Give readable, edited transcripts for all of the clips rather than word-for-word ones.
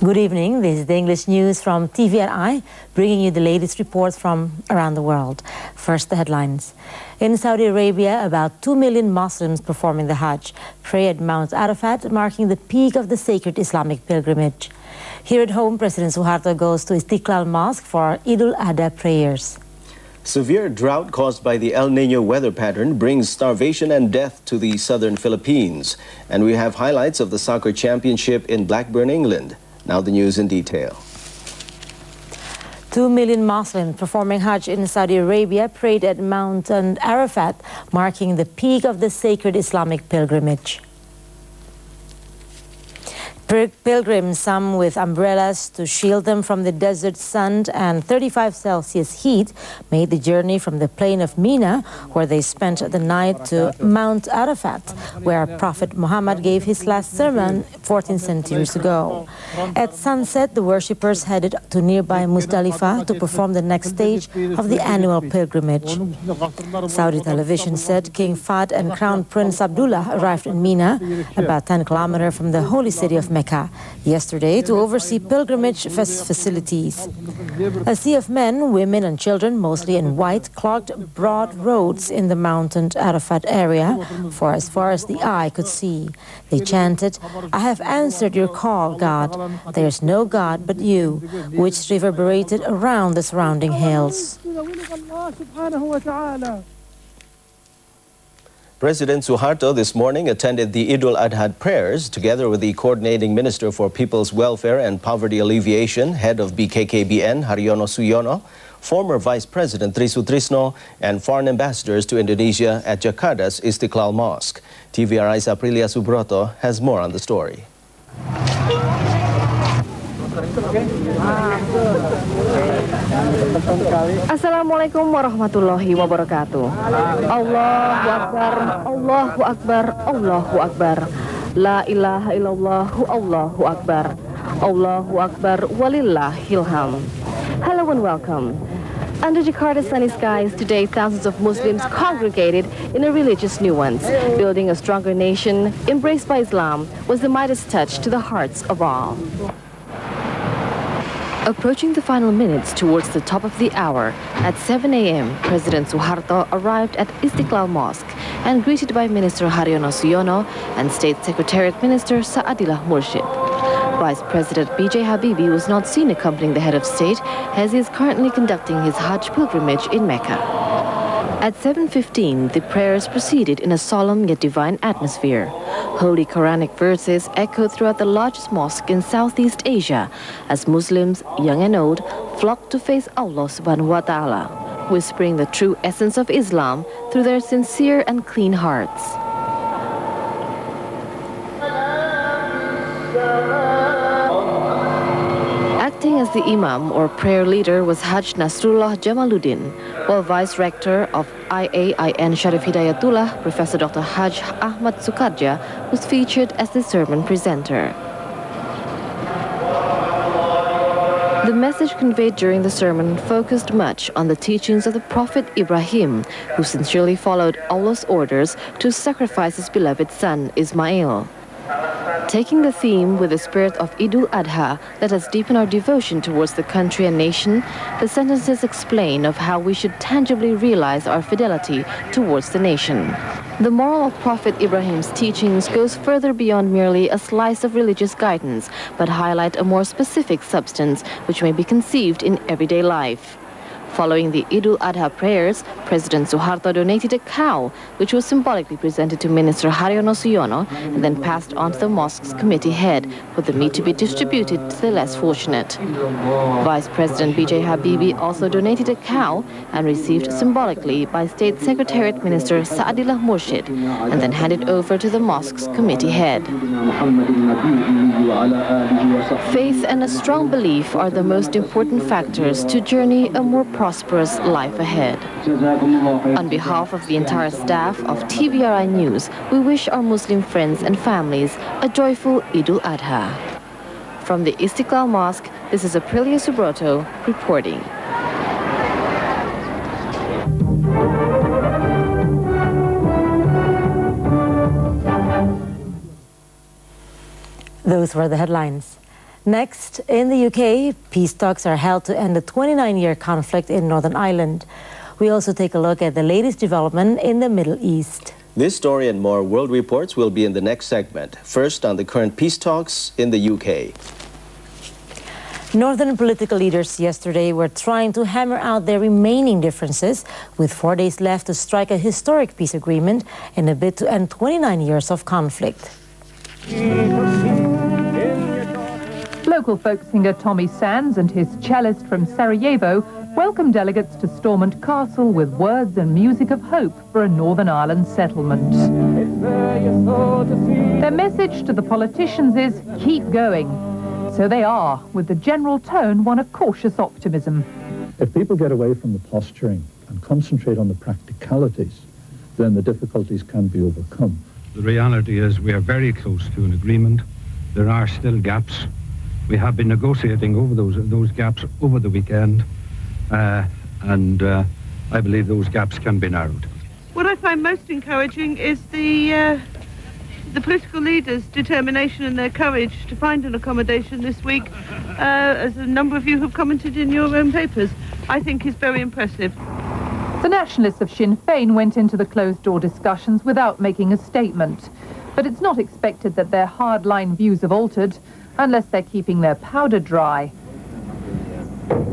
Good evening. This is the English news from TVRI, bringing you the latest reports from around the world. First, the headlines. In Saudi Arabia, about 2 million Muslims performing the Hajj pray at Mount Arafat, marking the peak of the sacred Islamic pilgrimage. Here at home, President Soeharto goes to Istiqlal Mosque for Idul Adha prayers. Severe drought caused by the El Niño weather pattern brings starvation and death to the southern Philippines. And we have highlights of the soccer championship in Blackburn, England. Now the news in detail. 2 million Muslims performing Hajj in Saudi Arabia prayed at Mount Arafat, marking the peak of the sacred Islamic pilgrimage. Pilgrims, some with umbrellas to shield them from the desert sun and 35 Celsius heat, made the journey from the plain of Mina, where they spent the night, to Mount Arafat, where Prophet Muhammad gave his last sermon 14 centuries ago. At sunset, the worshippers headed to nearby Muzdalifah to perform the next stage of the annual pilgrimage. Saudi television said King Fahd and Crown Prince Abdullah arrived in Mina, about 10 kilometers from the holy city of Mecca, yesterday to oversee pilgrimage facilities. A sea of men, women and children, mostly in white, clogged broad roads in the mountain Arafat area for as far as the eye could see. They chanted, "I have answered your call, God. There is no God but you," which reverberated around the surrounding hills. President Soeharto this morning attended the Idul Adha prayers together with the Coordinating Minister for People's Welfare and Poverty Alleviation, head of BKKBN, Haryono Suyono, former Vice President Tri Sutrisno, and foreign ambassadors to Indonesia at Jakarta's Istiqlal Mosque. TVRI's Aprilia Subroto has more on the story. Assalamualaikum warahmatullahi wabarakatuh. Allahu Akbar, Allahu Akbar, Allahu Akbar. La ilaha illallah, Allahu Akbar. Allahu Akbar, walillahil hamd. Hello and welcome. Under Jakarta's sunny skies, today thousands of Muslims congregated in a religious nuance. Building a stronger nation, embraced by Islam, was the Midas touch to the hearts of all. Approaching the final minutes towards the top of the hour, at 7 a.m., President Soeharto arrived at Istiqlal Mosque and greeted by Minister Haryono Suyono and State Secretariat Minister Saadillah Murshid. Vice President B.J. Habibi was not seen accompanying the head of state, as he is currently conducting his Hajj pilgrimage in Mecca. At 7:15, the prayers proceeded in a solemn yet divine atmosphere. Holy Quranic verses echoed throughout the largest mosque in Southeast Asia as Muslims, young and old, flocked to face Allah subhanahu wa ta'ala, whispering the true essence of Islam through their sincere and clean hearts. Acting as the Imam or prayer leader was Haj Nasrullah Jamaluddin, while Vice Rector of IAIN Sharif Hidayatullah, Professor Dr. Haj Ahmad Sukarja, was featured as the sermon presenter. The message conveyed during the sermon focused much on the teachings of the Prophet Ibrahim, who sincerely followed Allah's orders to sacrifice his beloved son Ismail. Taking the theme with the spirit of Idul Adha, let us deepen our devotion towards the country and nation. The sentences explain of how we should tangibly realize our fidelity towards the nation. The moral of Prophet Ibrahim's teachings goes further beyond merely a slice of religious guidance, but highlight a more specific substance which may be conceived in everyday life. Following the Idul Adha prayers, President Soeharto donated a cow, which was symbolically presented to Minister Haryono Suyono and then passed on to the mosque's committee head, for the meat to be distributed to the less fortunate. Vice President B.J. Habibi also donated a cow and received symbolically by State Secretariat Minister Saadillah Murshid and then handed over to the mosque's committee head. Faith and a strong belief are the most important factors to journey a more prosperous life ahead. On behalf of the entire staff of TVRI News, we wish our Muslim friends and families a joyful Idul Adha. From the Istiqlal Mosque, this is Aprilia Subroto reporting. Those were the headlines. Next, in the UK, peace talks are held to end the 29-year conflict in Northern Ireland. We also take a look at the latest development in the Middle East. This story and more world reports will be in the next segment. First, on the current peace talks in the UK. Northern political leaders yesterday were trying to hammer out their remaining differences, with 4 days left to strike a historic peace agreement in a bid to end 29 years of conflict. Local folk singer Tommy Sands and his cellist from Sarajevo welcome delegates to Stormont Castle with words and music of hope for a Northern Ireland settlement. Their message to the politicians is keep going. So they are, with the general tone one of cautious optimism. If people get away from the posturing and concentrate on the practicalities, then the difficulties can be overcome. The reality is we are very close to an agreement. There are still gaps. We have been negotiating over those gaps over the weekend, and I believe those gaps can be narrowed. What I find most encouraging is the political leaders' determination and their courage to find an accommodation this week, as a number of you have commented in your own papers, I think is very impressive. The nationalists of Sinn Féin went into the closed-door discussions without making a statement. But it's not expected that their hard-line views have altered, unless they're keeping their powder dry.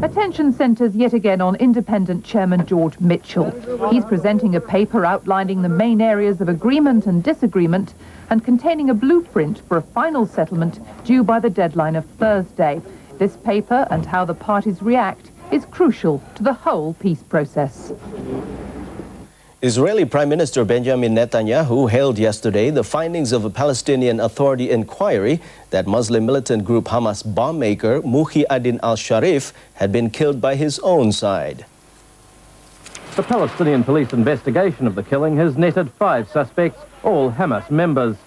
Attention centres yet again on Independent Chairman George Mitchell. He's presenting a paper outlining the main areas of agreement and disagreement and containing a blueprint for a final settlement due by the deadline of Thursday. This paper and how the parties react is crucial to the whole peace process. Israeli Prime Minister Benjamin Netanyahu hailed yesterday the findings of a Palestinian Authority inquiry that Muslim militant group Hamas bomb maker Muhi ad-Din al-Sharif had been killed by his own side. The Palestinian police investigation of the killing has netted 5 suspects, all Hamas members.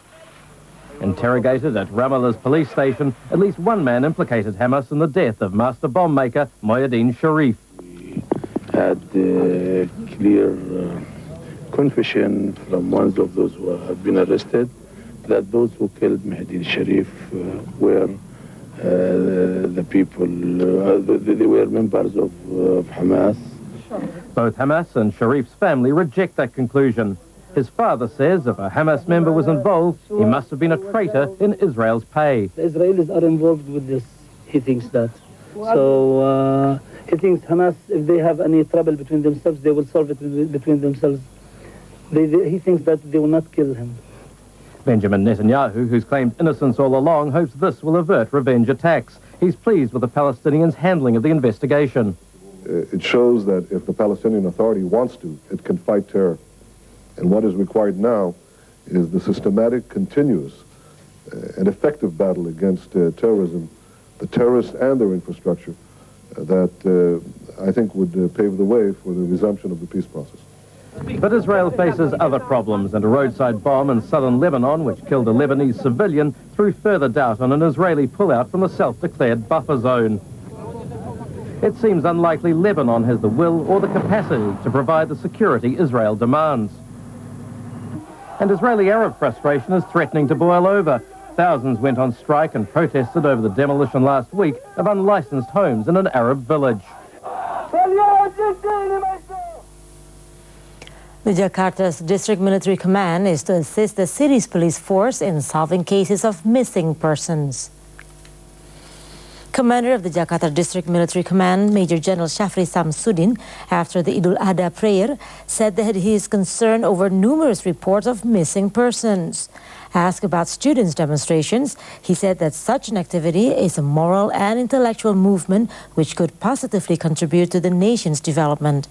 Interrogated at Ramallah's police station, at least one man implicated Hamas in the death of master bomb maker Muhi Sharif. We had clear confession from one of those who have been arrested that those who killed Muhi Sharif were the people, they were members of Hamas. Both Hamas and Sharif's family reject that conclusion. His father says if a Hamas member was involved, he must have been a traitor in Israel's pay. The Israelis are involved with this, he thinks that. So he thinks Hamas, if they have any trouble between themselves, they will solve it between themselves. He thinks that they will not kill him. Benjamin Netanyahu, who's claimed innocence all along, hopes this will avert revenge attacks. He's pleased with the Palestinians' handling of the investigation. It shows that if the Palestinian Authority wants to, it can fight terror. And what is required now is the systematic, continuous, and effective battle against terrorism, the terrorists and their infrastructure, that I think would pave the way for the resumption of the peace process. But Israel faces other problems, and a roadside bomb in southern Lebanon, which killed a Lebanese civilian, threw further doubt on an Israeli pullout from the self-declared buffer zone. It seems unlikely Lebanon has the will or the capacity to provide the security Israel demands. And Israeli Arab frustration is threatening to boil over. Thousands went on strike and protested over the demolition last week of unlicensed homes in an Arab village. The Jakarta's District Military Command is to assist the city's police force in solving cases of missing persons. Commander of the Jakarta District Military Command, Major General Shafri Samsudin, after the Idul Adha prayer, said that he is concerned over numerous reports of missing persons. Asked about students' demonstrations, he said that such an activity is a moral and intellectual movement which could positively contribute to the nation's development.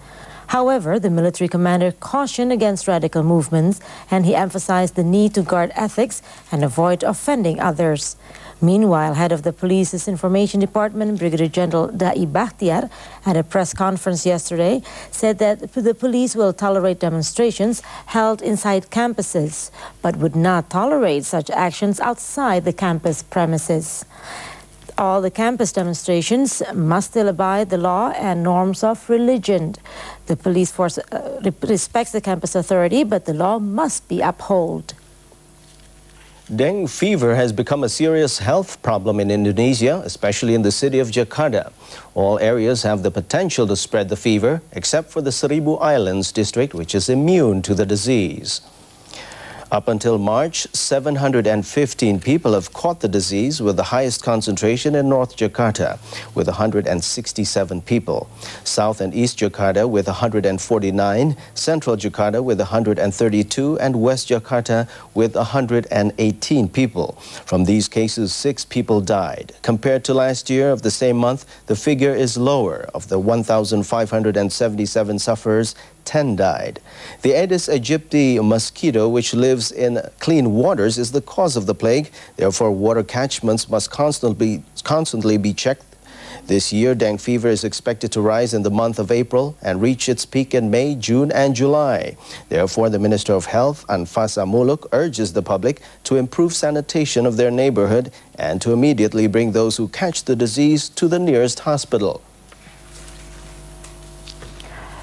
However, the military commander cautioned against radical movements, and he emphasized the need to guard ethics and avoid offending others. Meanwhile, head of the police's information department, Brigadier General Da'i Bakhtiar, at a press conference yesterday, said that the police will tolerate demonstrations held inside campuses, but would not tolerate such actions outside the campus premises. All the campus demonstrations must still abide the law and norms of religion. The police force respects the campus authority, but the law must be upheld. Dengue fever has become a serious health problem in Indonesia, especially in the city of Jakarta. All areas have the potential to spread the fever, except for the Seribu Islands district, which is immune to the disease. Up until March, 715 people have caught the disease, with the highest concentration in North Jakarta, with 167 people. South and East Jakarta with 149, Central Jakarta with 132, and West Jakarta with 118 people. From these cases, 6 people died. Compared to last year of the same month, the figure is lower. Of the 1,577 sufferers, 10 died. The Aedes aegypti mosquito, which lives in clean waters, is the cause of the plague. Therefore, water catchments must constantly be checked. This year, dengue fever is expected to rise in the month of April and reach its peak in May, June, and July. Therefore, the Minister of Health, Anfasa Muluk, urges the public to improve sanitation of their neighborhood and to immediately bring those who catch the disease to the nearest hospital.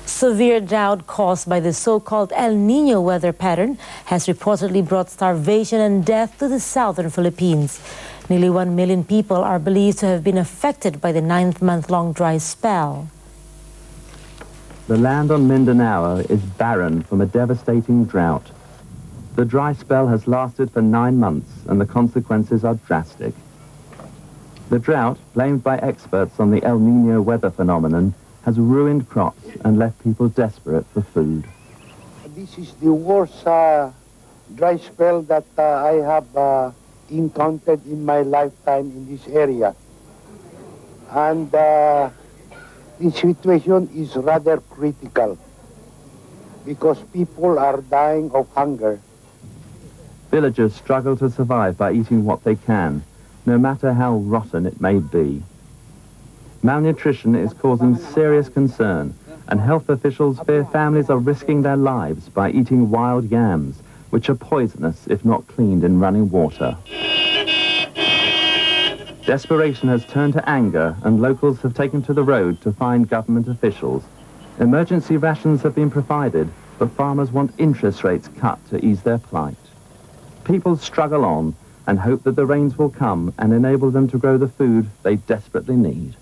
Severe drought caused by the so-called El Nino weather pattern has reportedly brought starvation and death to the southern Philippines. Nearly 1 million people are believed to have been affected by the 9-month-long dry spell. The land on Mindanao is barren from a devastating drought. The dry spell has lasted for 9 months and the consequences are drastic. The drought, blamed by experts on the El Nino weather phenomenon, has ruined crops and left people desperate for food. This is the worst dry spell that I have encountered in my lifetime in this area. And the situation is rather critical because people are dying of hunger. Villagers struggle to survive by eating what they can, no matter how rotten it may be. Malnutrition is causing serious concern, and health officials fear families are risking their lives by eating wild yams, which are poisonous if not cleaned in running water. Desperation has turned to anger, and locals have taken to the road to find government officials. Emergency rations have been provided, but farmers want interest rates cut to ease their plight. People struggle on and hope that the rains will come and enable them to grow the food they desperately need.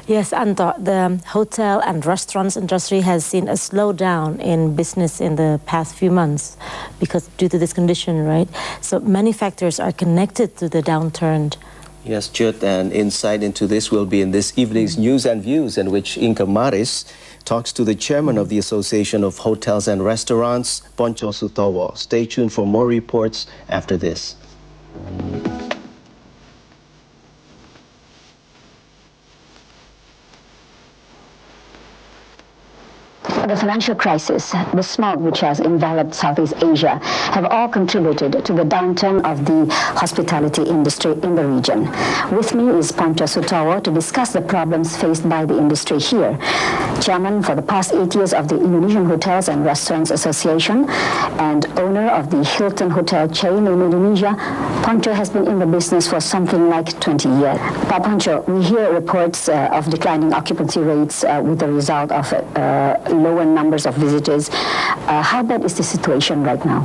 Yes, Anto, the hotel and restaurants industry has seen a slowdown in business in the past few months because due to this condition, right? So many factors are connected to the downturn. Yes, Jut, and insight into this will be in this evening's News and Views, in which Inke Maris talks to the chairman of the Association of Hotels and Restaurants, Poncho Sutowo. Stay tuned for more reports after this. The financial crisis, the smog which has enveloped Southeast Asia, have all contributed to the downturn of the hospitality industry in the region. With me is Poncho Sutowo to discuss the problems faced by the industry here. Chairman for the past 8 years of the Indonesian Hotels and Restaurants Association and owner of the Hilton Hotel chain in Indonesia, Poncho has been in the business for something like 20 years. Pak Poncho, we hear reports of declining occupancy rates with the result of lower numbers of visitors. How bad is the situation right now?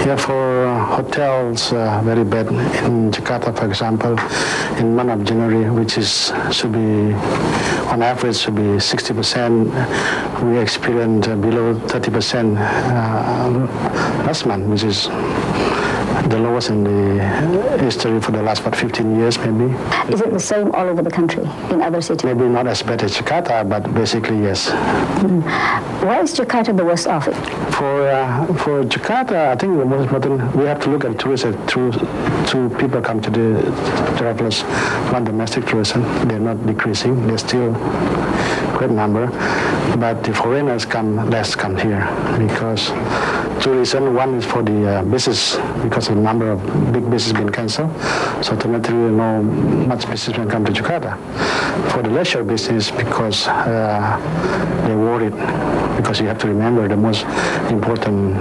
Yeah, for hotels, very bad. In Jakarta, for example, in month of January, which should be, on average, should be 60%, we experienced below 30% last month, which is the lowest in the history for the last, 15 years, maybe. Is it the same all over the country, in other cities? Maybe not as bad as Jakarta, but basically, yes. Why is Jakarta the worst off? For Jakarta, I think the most important, we have to look at tourists. Two people come to the travelers, one domestic tourism. They're not decreasing. They're still a great number. But the foreigners come here because two reasons. One is for the business, because a number of big businesses been cancelled. So automatically, no much business will come to Jakarta. For the leisure business, because they're worried, because you have to remember the most important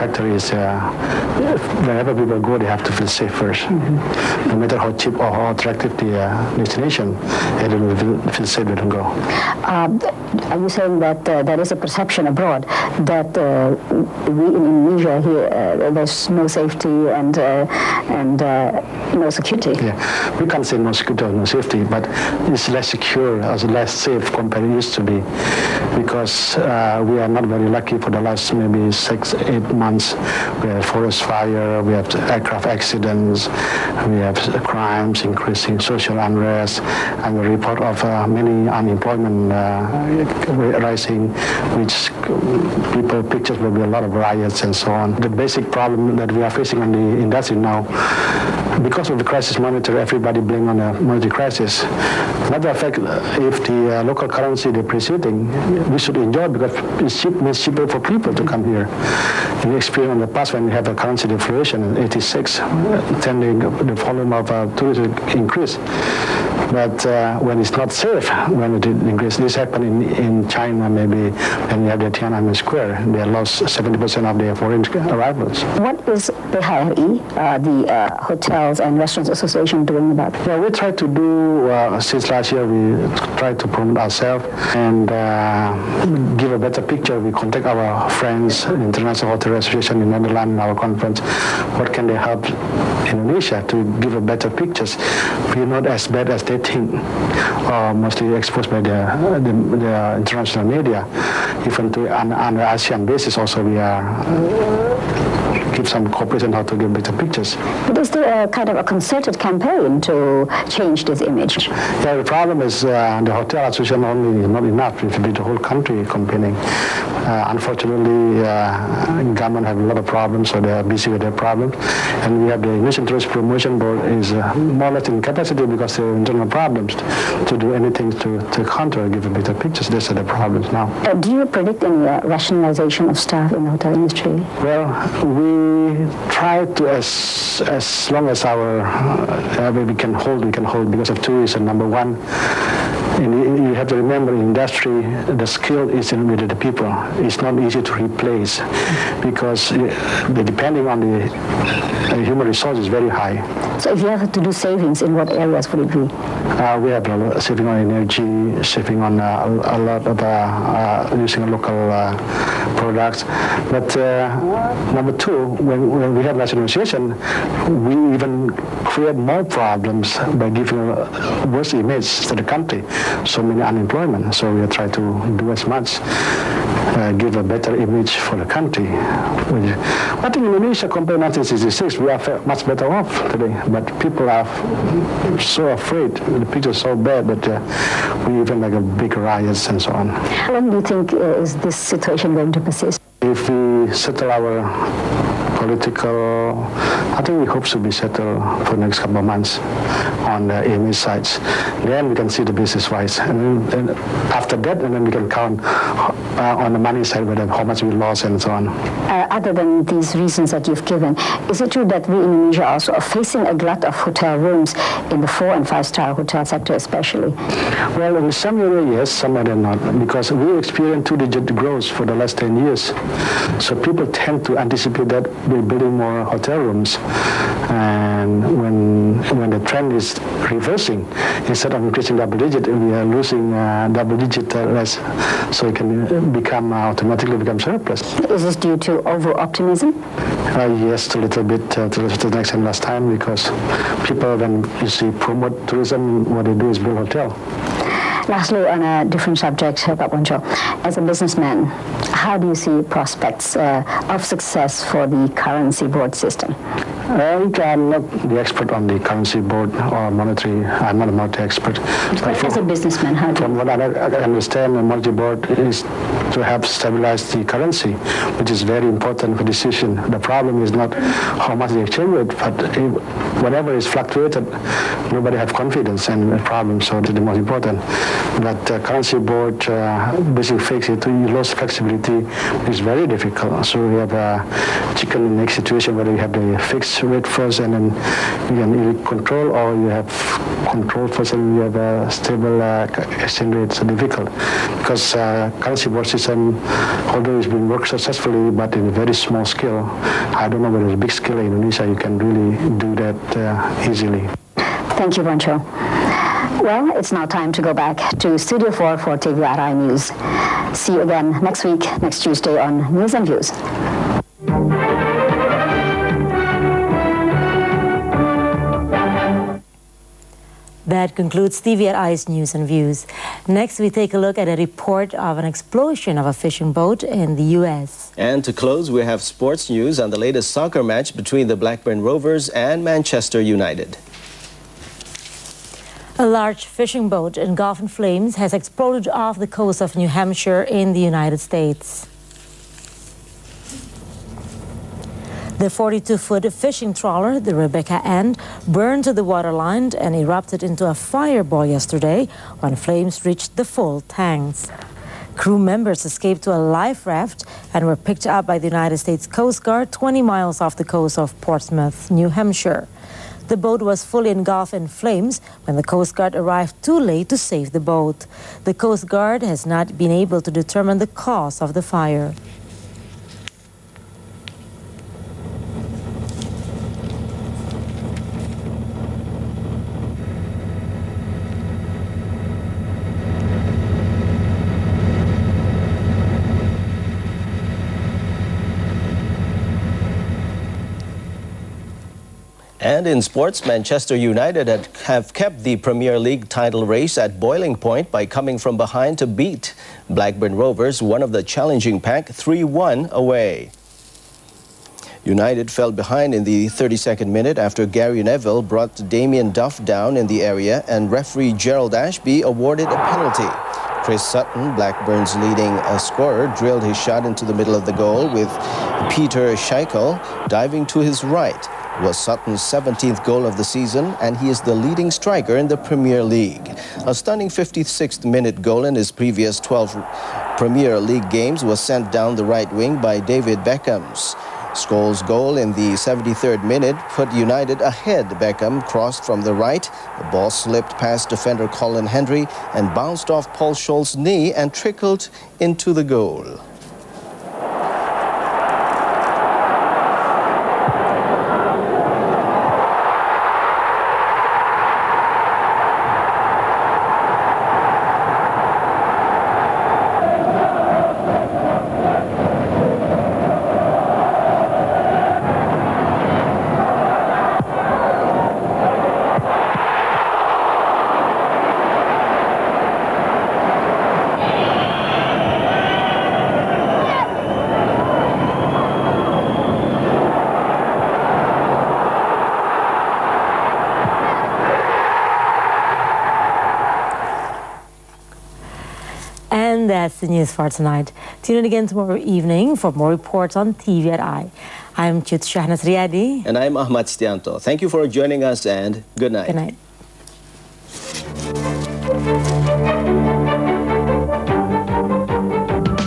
factor is wherever people go, they have to feel safe first. No matter how cheap or how attractive the destination, they don't feel safe, they don't go. Are you saying that there is a perception abroad that we in Indonesia here, there's no safety and no security? Yeah, we can't say no security or no safety, but it's less secure, or less safe compared to it used to be, because we are not very lucky for the last maybe 6-8 months. We have forest fire, we have aircraft accidents, we have crimes, increasing social unrest, and the report of many unemployment rising, which people pictures will be a lot of riots and so on. The basic problem that we are facing on the industry now, because of the crisis monetary, everybody blame on the monetary crisis. Matter of fact, if the local currency depreciating, we should enjoy it because it's cheaper for people to come here. We experienced in the past when we have a currency deflation in 86, then the volume of tourism increased. But when it's not safe, when it increases, this happened in China maybe when you have the Tiananmen Square. They lost 70% of their foreign arrivals. What is TVRI, the Hotels and Restaurants Association, doing about it? Well, we try to do, since last year, we try to promote ourselves and give a better picture. We contact our friends, International Hotel Association in Netherlands, our conference. What can they help Indonesia to give a better pictures? We're not as bad as they think, mostly exposed by the international media. Even to on an ASEAN basis also we are give some cooperation how to give better pictures. But is there a kind of a concerted campaign to change this image? Yeah, the problem is the hotel association only is not enough. It should be the whole country campaigning. Unfortunately, government have a lot of problems, so they are busy with their problems. And we have the Indonesian Tourist Promotion Board is more or less in capacity because there are internal problems to do anything to counter, give better pictures. These are the problems now. Do you predict any rationalization of staff in the hotel industry? Well, we try to, as long as our we can hold because of two reasons. Number one, you have to remember in industry, the skill is in with the people. It's not easy to replace because depending on the human resource is very high. So if you have to do savings, in what areas would it be? We have saving on energy, saving on a lot of using local products. But number two, when we have nationalization, we even create more problems by giving a worse image to the country. So many unemployment. So we try to do as much, give a better image for the country. I think in Indonesia, compared to 1966, we are much better off today. But people are so afraid. The picture is so bad that we even like a big riots and so on. How long do you think is this situation going to persist? If we settle our political, I think we hope to be settled for the next couple of months on the image sides. Then we can see the business-wise. And after that, and then we can count on the money side, whether how much we lost and so on. Other than these reasons that you've given, is it true that we in Indonesia also are facing a glut of hotel rooms in the 4- and 5-star hotel sector especially? Well, in some areas, yes, some area not, because we experienced 2-digit growth for the last 10 years. So people tend to anticipate that we're building more hotel rooms. And when the trend is reversing, instead of increasing double-digit, we are losing double-digit less. So it can automatically become surplus. Is this due to over-optimism? Yes, a little bit to the next and last time, because people, when you see promote tourism, what they do is build hotel. Lastly, on a different subject, Pak Ponco, as a businessman, how do you see prospects of success for the currency board system? I'm not the expert on the currency board or monetary. I'm not a monetary expert. But as a businessman, how do you... From what I understand, the monetary board is to help stabilize the currency, which is very important for decision. The problem is not how much the exchange rate, but whatever is fluctuated, nobody have confidence and the problem, so it's the most important. But currency board basic fix it, you lose flexibility, is very difficult. So we have a chicken and egg situation where we have the fixed rate first, and then you can either control, or you have control first and you have a stable exchange rate. So difficult because currency board system, although it's been worked successfully, but in a very small scale. I don't know whether it's a big scale in Indonesia you can really do that easily. Thank you, Poncho. Well, it's now time to go back to Studio 4 for TVRI News. See you again next week, next Tuesday on News and Views. That concludes TVRI's News and Views. Next, we take a look at a report of an explosion of a fishing boat in the U.S. And to close, we have sports news on the latest soccer match between the Blackburn Rovers and Manchester United. A large fishing boat engulfed in flames has exploded off the coast of New Hampshire in the United States. The 42-foot fishing trawler, the Rebecca Ann, burned to the waterline and erupted into a fireball yesterday when flames reached the full tanks. Crew members escaped to a life raft and were picked up by the United States Coast Guard 20 miles off the coast of Portsmouth, New Hampshire. The boat was fully engulfed in flames when the Coast Guard arrived too late to save the boat. The Coast Guard has not been able to determine the cause of the fire. And in sports, Manchester United have kept the Premier League title race at boiling point by coming from behind to beat Blackburn Rovers, one of the challenging pack, 3-1 away. United fell behind in the 32nd minute after Gary Neville brought Damien Duff down in the area and referee Gerald Ashby awarded a penalty. Chris Sutton, Blackburn's leading scorer, drilled his shot into the middle of the goal with Peter Schmeichel diving to his right. It was Sutton's 17th goal of the season, and he is the leading striker in the Premier League. A stunning 56th minute goal in his previous 12 Premier League games was sent down the right wing by David Beckham. Scholes' goal in the 73rd minute put United ahead. Beckham crossed from the right. The ball slipped past defender Colin Hendry and bounced off Paul Scholes' knee and trickled into the goal. That's the news for tonight. Tune in again tomorrow evening for more reports on TVRI. I'm Syahnas Inke. And I'm Ahmad Setianto. Thank you for joining us and good night. Good night.